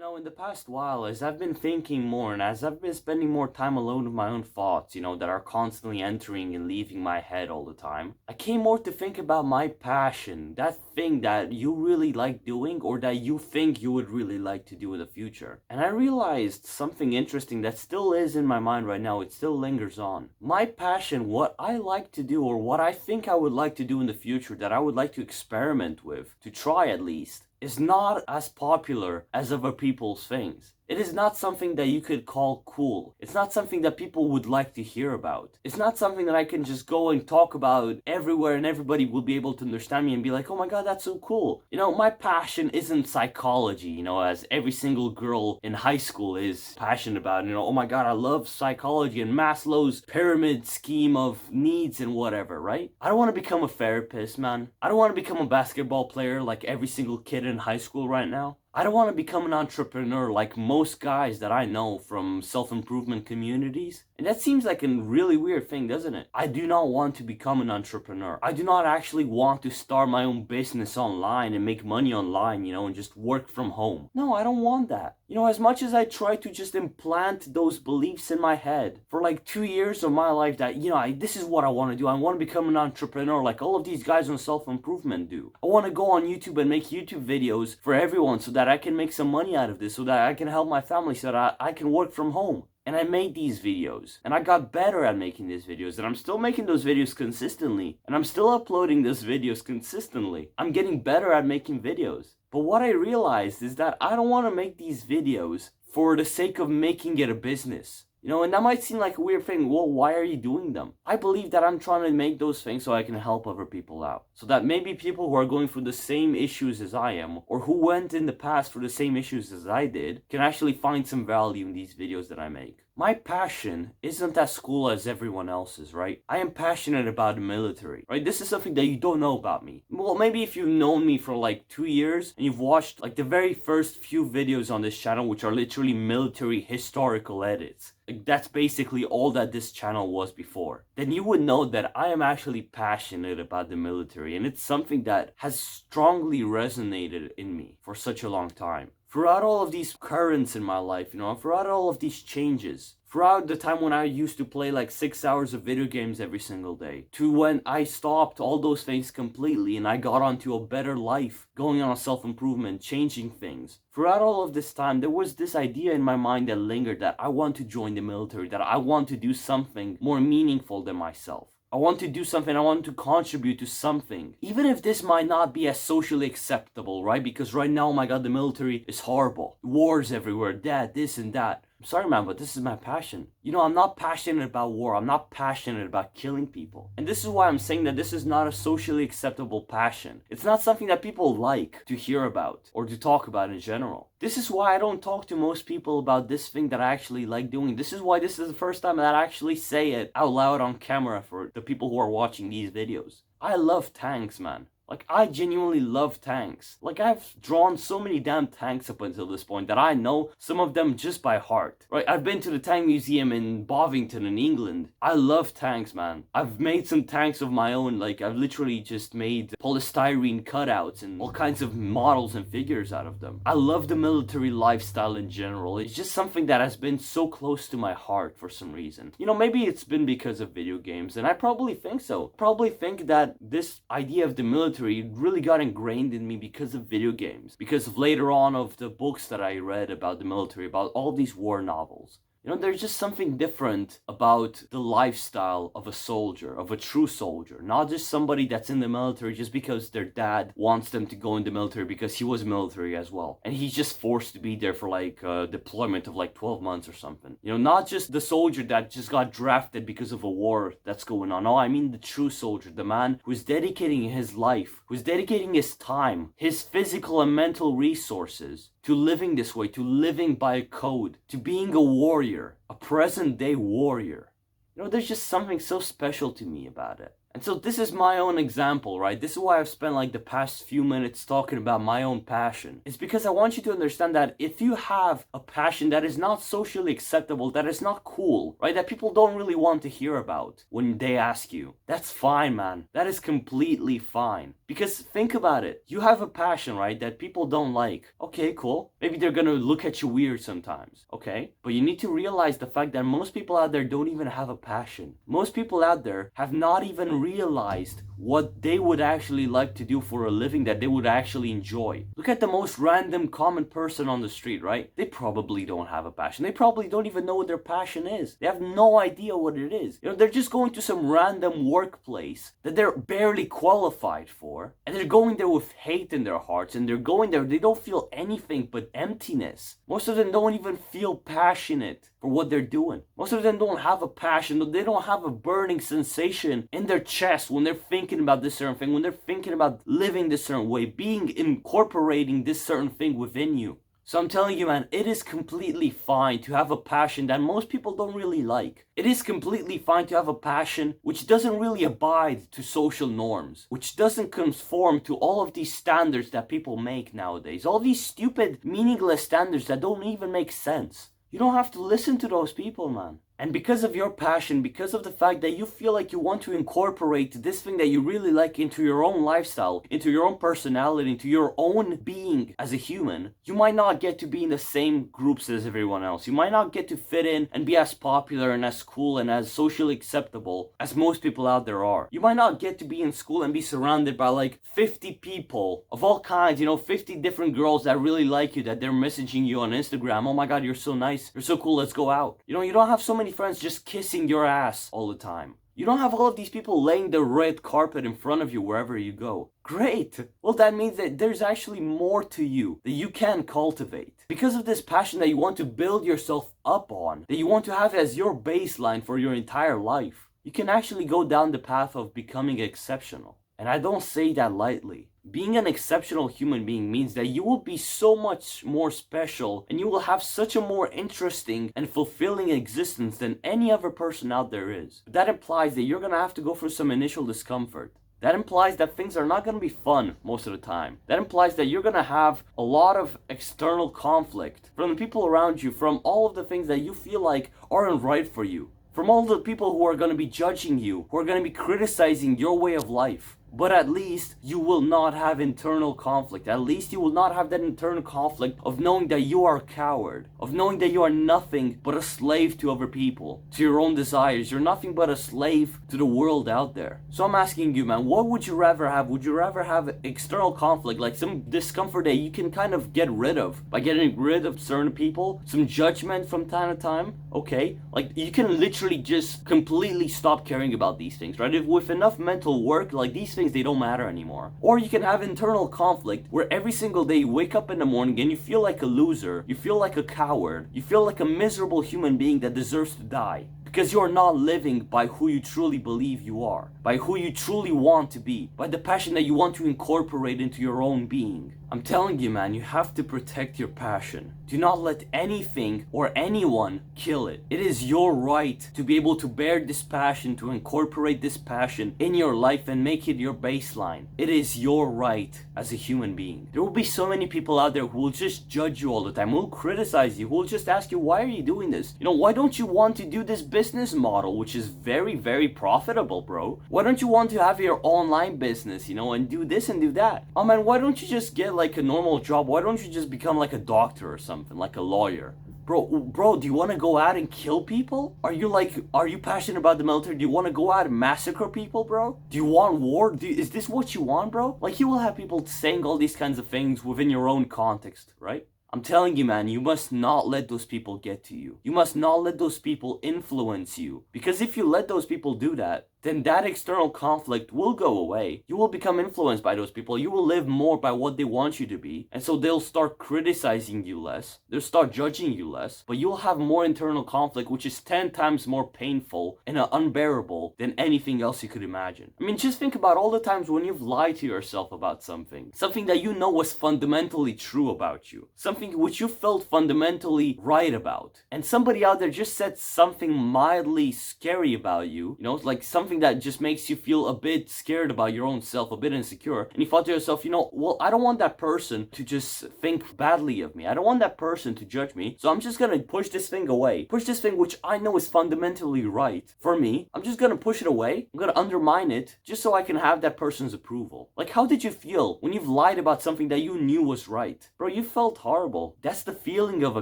In the past while, as I've been thinking more and as I've been spending more time alone with my own thoughts, that are constantly entering and leaving my head all the time, I came more to think about my passion, that thing that you really like doing or that you think you would really like to do in the future. And I realized something interesting that still is in my mind right now, it still lingers on. My passion, what I like to do or what I think I would like to do in the future, that I would like to experiment with, to try at least, is not as popular as other people's things. It is not something that you could call cool. It's not something that people would like to hear about. It's not something that I can just go and talk about everywhere and everybody will be able to understand me and be like, oh my god, that's so cool. My passion isn't psychology, as every single girl in high school is passionate about. Oh my god, I love psychology and Maslow's pyramid scheme of needs and whatever, right? I don't want to become a therapist, man. I don't want to become a basketball player like every single kid in high school right now. I don't want to become an entrepreneur like most guys that I know from self-improvement communities. And that seems like a really weird thing, doesn't it? I do not want to become an entrepreneur. I do not actually want to start my own business online and make money online, and just work from home. No, I don't want that. As much as I try to just implant those beliefs in my head for like 2 years of my life that, this is what I want to do. I want to become an entrepreneur like all of these guys on self-improvement do. I want to go on YouTube and make YouTube videos for everyone so that I can make some money out of this, so that I can help my family, so that I can work from home. And I made these videos, and I got better at making these videos, and I'm still making those videos consistently, and I'm still uploading those videos consistently. I'm getting better at making videos. But what I realized is that I don't want to make these videos for the sake of making it a business. And that might seem like a weird thing. Well, why are you doing them? I believe that I'm trying to make those things so I can help other people out. So that maybe people who are going through the same issues as I am, or who went in the past through the same issues as I did, can actually find some value in these videos that I make. My passion isn't as cool as everyone else's, right? I am passionate about the military, right? This is something that you don't know about me. Well, maybe if you've known me for like 2 years and you've watched like the very first few videos on this channel, which are literally military historical edits. Like that's basically all that this channel was before. Then you would know that I am actually passionate about the military, and it's something that has strongly resonated in me for such a long time. Throughout all of these currents in my life, throughout all of these changes, throughout the time when I used to play like 6 hours of video games every single day, to when I stopped all those things completely and I got onto a better life, going on a self-improvement, changing things. Throughout all of this time, there was this idea in my mind that lingered, that I want to join the military, that I want to do something more meaningful than myself. I want to do something, I want to contribute to something. Even if this might not be as socially acceptable, right? Because right now, oh my god, the military is horrible. Wars everywhere, that, this and that. I'm sorry, man, but this is my passion. I'm not passionate about war. I'm not passionate about killing people. And this is why I'm saying that this is not a socially acceptable passion. It's not something that people like to hear about or to talk about in general. This is why I don't talk to most people about this thing that I actually like doing. This is why this is the first time that I actually say it out loud on camera for the people who are watching these videos. I love tanks, man. Like, I genuinely love tanks. Like, I've drawn so many damn tanks up until this point that I know some of them just by heart. Right, I've been to the tank museum in Bovington in England. I love tanks, man. I've made some tanks of my own. Like, I've literally just made polystyrene cutouts and all kinds of models and figures out of them. I love the military lifestyle in general. It's just something that has been so close to my heart for some reason. Maybe it's been because of video games, and I probably think so. Probably think that this idea of the military really got ingrained in me because of video games, because of later on of the books that I read about the military, about all these war novels. There's just something different about the lifestyle of a soldier, of a true soldier. Not just somebody that's in the military just because their dad wants them to go in the military because he was military as well. And he's just forced to be there for like a deployment of like 12 months or something. Not just the soldier that just got drafted because of a war that's going on. No, I mean the true soldier, the man who's dedicating his life, who's dedicating his time, his physical and mental resources to living this way, to living by a code, to being a warrior, a present day warrior. There's just something so special to me about it. And so this is my own example, right? This is why I've spent like the past few minutes talking about my own passion. It's because I want you to understand that if you have a passion that is not socially acceptable, that is not cool, right? That people don't really want to hear about when they ask you, that's fine, man. That is completely fine. Because think about it. You have a passion, right, that people don't like. Okay, cool. Maybe they're gonna look at you weird sometimes, okay? But you need to realize the fact that most people out there don't even have a passion. Most people out there have not even realized what they would actually like to do for a living that they would actually enjoy. Look at the most random common person on the street, right? They probably don't have a passion. They probably don't even know what their passion is. They have no idea what it is. You know, they're just going to some random workplace that they're barely qualified for, and they're going there with hate in their hearts, and they're going there, they don't feel anything but emptiness. Most of them don't even feel passionate for what they're doing. Most of them don't have a passion. They don't have a burning sensation in their chest when they're thinking about this certain thing, when they're thinking about living this certain way, incorporating this certain thing within you. So I'm telling you, man, it is completely fine to have a passion that most people don't really like. It is completely fine to have a passion which doesn't really abide to social norms, which doesn't conform to all of these standards that people make nowadays. All these stupid, meaningless standards that don't even make sense. You don't have to listen to those people, man. And because of your passion, because of the fact that you feel like you want to incorporate this thing that you really like into your own lifestyle, into your own personality, into your own being as a human, you might not get to be in the same groups as everyone else. You might not get to fit in and be as popular and as cool and as socially acceptable as most people out there are. You might not get to be in school and be surrounded by like 50 people of all kinds, 50 different girls that really like you, that they're messaging you on Instagram. Oh my God, you're so nice. You're so cool. Let's go out. You don't have so many friends just kissing your ass all the time. You don't have all of these people laying the red carpet in front of you wherever you go. Great! Well, that means that there's actually more to you that you can cultivate. Because of this passion that you want to build yourself up on, that you want to have as your baseline for your entire life, you can actually go down the path of becoming exceptional. And I don't say that lightly. Being an exceptional human being means that you will be so much more special and you will have such a more interesting and fulfilling existence than any other person out there is. But that implies that you're gonna have to go through some initial discomfort. That implies that things are not gonna be fun most of the time. That implies that you're gonna have a lot of external conflict from the people around you, from all of the things that you feel like aren't right for you, from all the people who are gonna be judging you, who are gonna be criticizing your way of life. But at least you will not have internal conflict. At least you will not have that internal conflict of knowing that you are a coward, of knowing that you are nothing but a slave to other people, to your own desires. You're nothing but a slave to the world out there. So I'm asking you, man, what would you rather have? Would you rather have external conflict, like some discomfort that you can kind of get rid of by getting rid of certain people, some judgment from time to time? Okay, like you can literally just completely stop caring about these things, right? If with enough mental work, like these things, they don't matter anymore. Or you can have internal conflict where every single day you wake up in the morning and you feel like a loser, you feel like a coward, you feel like a miserable human being that deserves to die. Because you're not living by who you truly believe you are, by who you truly want to be, by the passion that you want to incorporate into your own being. I'm telling you, man, you have to protect your passion. Do not let anything or anyone kill it. It is your right to be able to bear this passion, to incorporate this passion in your life and make it your baseline. It is your right as a human being. There will be so many people out there who will just judge you all the time, who will criticize you, who will just ask you, why are you doing this? Why don't you want to do this business model, which is very, very profitable, bro? Why don't you want to have your online business, and do this and do that? Oh man, why don't you just get like a normal job? Why don't you just become like a doctor or something, like a lawyer? Bro, do you want to go out and kill people? Are you passionate about the military? Do you want to go out and massacre people, bro? Do you want war? Is this what you want, bro? Like, you will have people saying all these kinds of things within your own context, right? I'm telling you, man, you must not let those people get to you. You must not let those people influence you. Because if you let those people do that, then that external conflict will go away. You will become influenced by those people. You will live more by what they want you to be. And so they'll start criticizing you less. They'll start judging you less. But you'll have more internal conflict, which is 10 times more painful and unbearable than anything else you could imagine. I mean, just think about all the times when you've lied to yourself about something. Something that you know was fundamentally true about you. Something which you felt fundamentally right about. And somebody out there just said something mildly scary about you. Like something something that just makes you feel a bit scared about your own self, a bit insecure, and you thought to yourself, you know, well, I don't want that person to just think badly of me. I don't want that person to judge me, so I'm just gonna push this thing away. Push this thing which I know is fundamentally right for me. I'm just gonna push it away. I'm gonna undermine it just so I can have that person's approval. Like, how did you feel when you've lied about something that you knew was right? Bro, you felt horrible. That's the feeling of a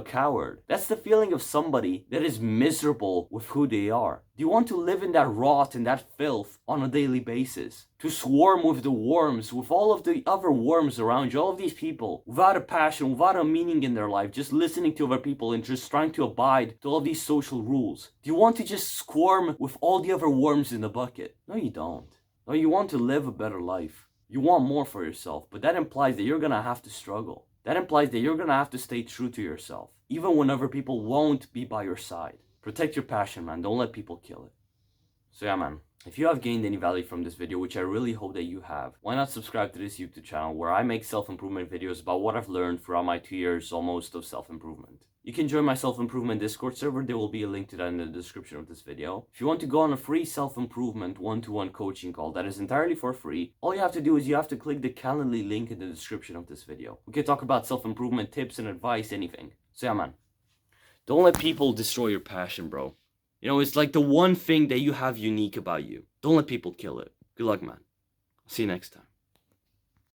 coward. That's the feeling of somebody that is miserable with who they are. Do you want to live in that rot and that filth on a daily basis? To swarm with the worms, with all of the other worms around you, all of these people, without a passion, without a meaning in their life, just listening to other people and just trying to abide to all these social rules. Do you want to just squirm with all the other worms in the bucket? No, you don't. No, you want to live a better life. You want more for yourself, but that implies that you're gonna have to struggle. That implies that you're gonna have to stay true to yourself, even when other people won't be by your side. Protect your passion, man. Don't let people kill it. So yeah, man. If you have gained any value from this video, which I really hope that you have, why not subscribe to this YouTube channel where I make self-improvement videos about what I've learned throughout my 2 years almost of self-improvement. You can join my self-improvement Discord server. There will be a link to that in the description of this video. If you want to go on a free self-improvement one-to-one coaching call that is entirely for free, all you have to do is you have to click the Calendly link in the description of this video. We can talk about self-improvement tips and advice, anything. So yeah, man. Don't let people destroy your passion, bro. You know, it's like the one thing that you have unique about you. Don't let people kill it. Good luck, man. See you next time.